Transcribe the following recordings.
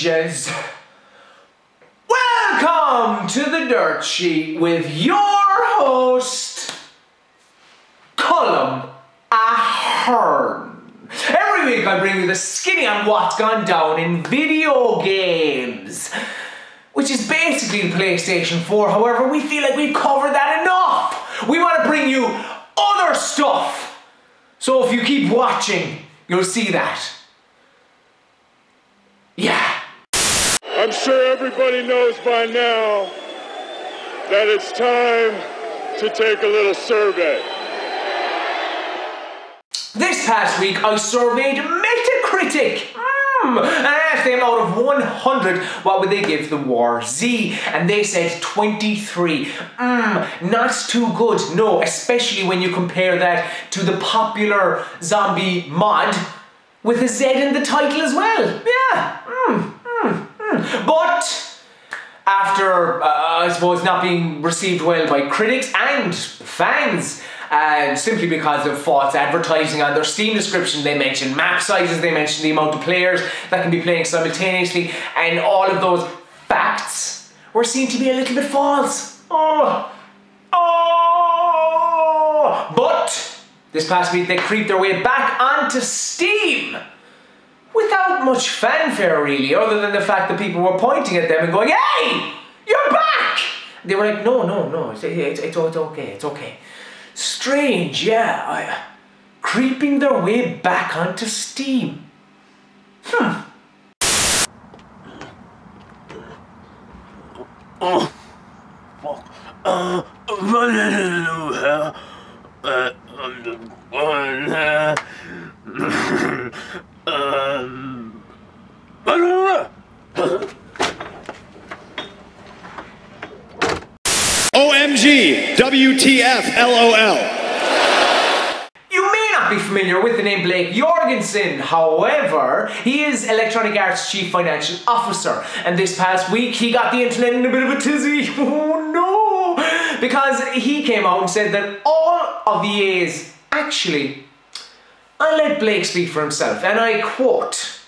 ages. Welcome to the Dirt Sheet with your host, Cullum Ahern. Every week I bring you the skinny on what's gone down in video games, which is basically the PlayStation 4. However, we feel like we've covered that enough. We want to bring you other stuff. So if you keep watching, you'll see that. Yeah. I'm sure everybody knows by now that it's time to take a little survey. This past week I surveyed Metacritic and I asked them out of 100 what would they give the War Z, and they said 23. Not too good, no, especially when you compare that to the popular zombie mod with a Z in the title as well. Yeah. But after, I suppose, not being received well by critics and fans, simply because of false advertising on their Steam description, they mentioned map sizes, they mentioned the amount of players that can be playing simultaneously, and all of those facts were seen to be a little bit false. But this past week they creeped their way back onto Steam without much fanfare, really, other than the fact that people were pointing at them and going, "Hey, you're back!" They were like, no, it's okay, it's okay. Strange, yeah, creeping their way back onto Steam. Oh, fuck. OMG, WTF, LOL. You may not be familiar with the name Blake Jorgensen, however, he is Electronic Arts Chief Financial Officer, and this past week he got the internet in a bit of a tizzy. Oh no! Because he came out and said that all of EA's, actually, I'll let Blake speak for himself, and I quote,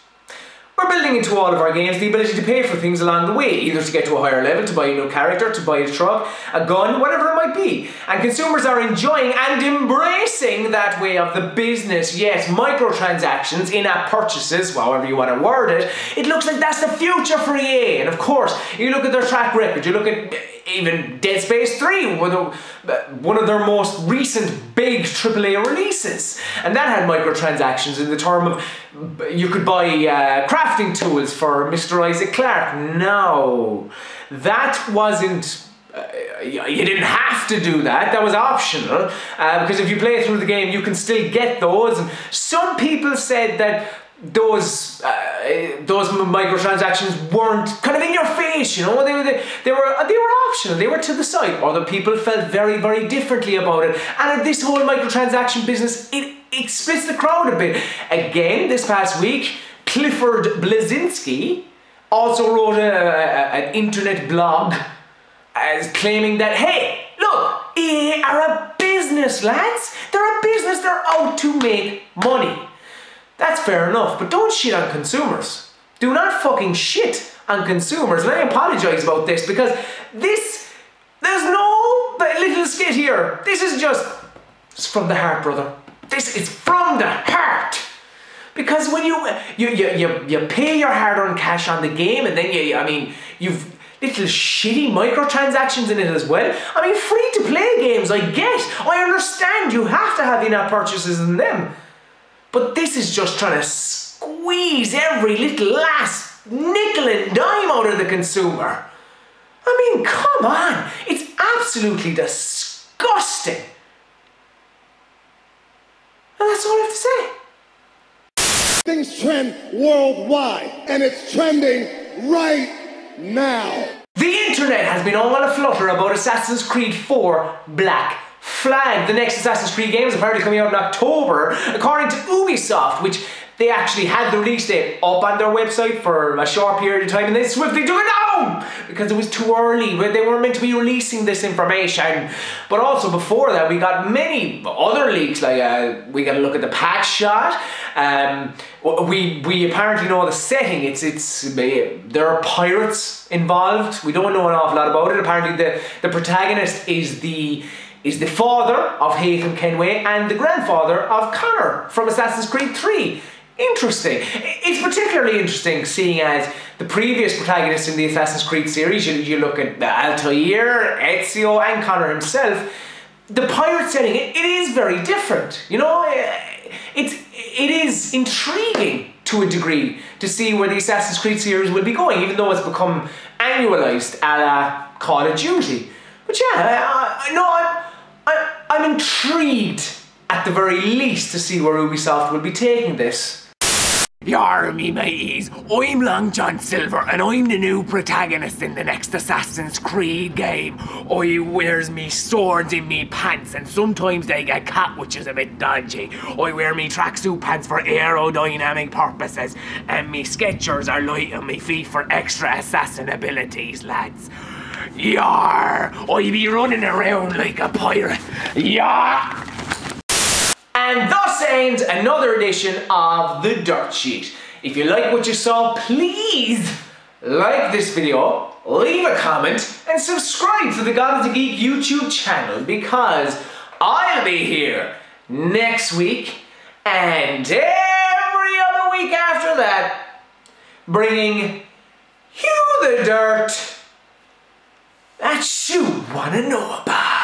"We're building into all of our games the ability to pay for things along the way, either to get to a higher level, to buy a new character, to buy a truck, a gun, whatever it might be. And consumers are enjoying and embracing that way of the business. Yes, microtransactions, in-app purchases, however you want to word it, it looks like that's the future for EA. And of course, you look at their track record, you look at even Dead Space 3, one of their most recent big AAA releases. And that had microtransactions in the term of you could buy crafting tools for Mr. Isaac Clarke. No, that wasn't, you didn't have to do that, that was optional, because if you play through the game you can still get those. And some people said that those microtransactions weren't kind of in your face, you know, they were optional, they were to the side. Other people felt very, very differently about it, and this whole microtransaction business, it splits the crowd a bit. Again, this past week, Clifford Blazinski also wrote an internet blog as claiming that, hey, look, EA are a business, lads. They're a business, they're out to make money. That's fair enough, but don't shit on consumers. Do not fucking shit on consumers. And I apologise about this, because there's no little skit here. This is just, it's from the heart, brother. This is from the heart. Because when you pay your hard-earned cash on the game, and then you've little shitty microtransactions in it as well. I mean, free-to-play games, I get. I understand you have to have in-app purchases in them. But this is just trying to squeeze every little last nickel and dime out of the consumer. I mean, come on. It's absolutely disgusting. And that's all I have to say. Things trend worldwide, and it's trending right now. The internet has been all aflutter about Assassin's Creed 4 Black Flag. The next Assassin's Creed game is apparently coming out in October, according to Ubisoft, which they actually had the release date up on their website for a short period of time, and they swiftly took it down because it was too early. They weren't meant to be releasing this information. But also before that, we got many other leaks, like we got to look at the patch shot. We apparently know the setting. There are pirates involved. We don't know an awful lot about it. Apparently the protagonist is the father of Haytham Kenway and the grandfather of Connor from Assassin's Creed 3. Interesting. It's particularly interesting seeing as the previous protagonists in the Assassin's Creed series, you look at Altair, Ezio and Connor himself, the pirate setting, it is very different. You know, it is intriguing to a degree to see where the Assassin's Creed series will be going, even though it's become annualized a la Call of Duty. But yeah, I'm intrigued at the very least to see where Ubisoft will be taking this. Yar me mateys, I'm Long John Silver and I'm the new protagonist in the next Assassin's Creed game. I wears me swords in me pants and sometimes they get cut, which is a bit dodgy. I wear me tracksuit pants for aerodynamic purposes and me Skechers are light on me feet for extra assassin abilities, lads. Yar, I be running around like a pirate. Yar! And thus ends another edition of The Dirt Sheet. If you like what you saw, please like this video, leave a comment, and subscribe to the God of the Geek YouTube channel, because I'll be here next week and every other week after that, bringing you the dirt that you want to know about.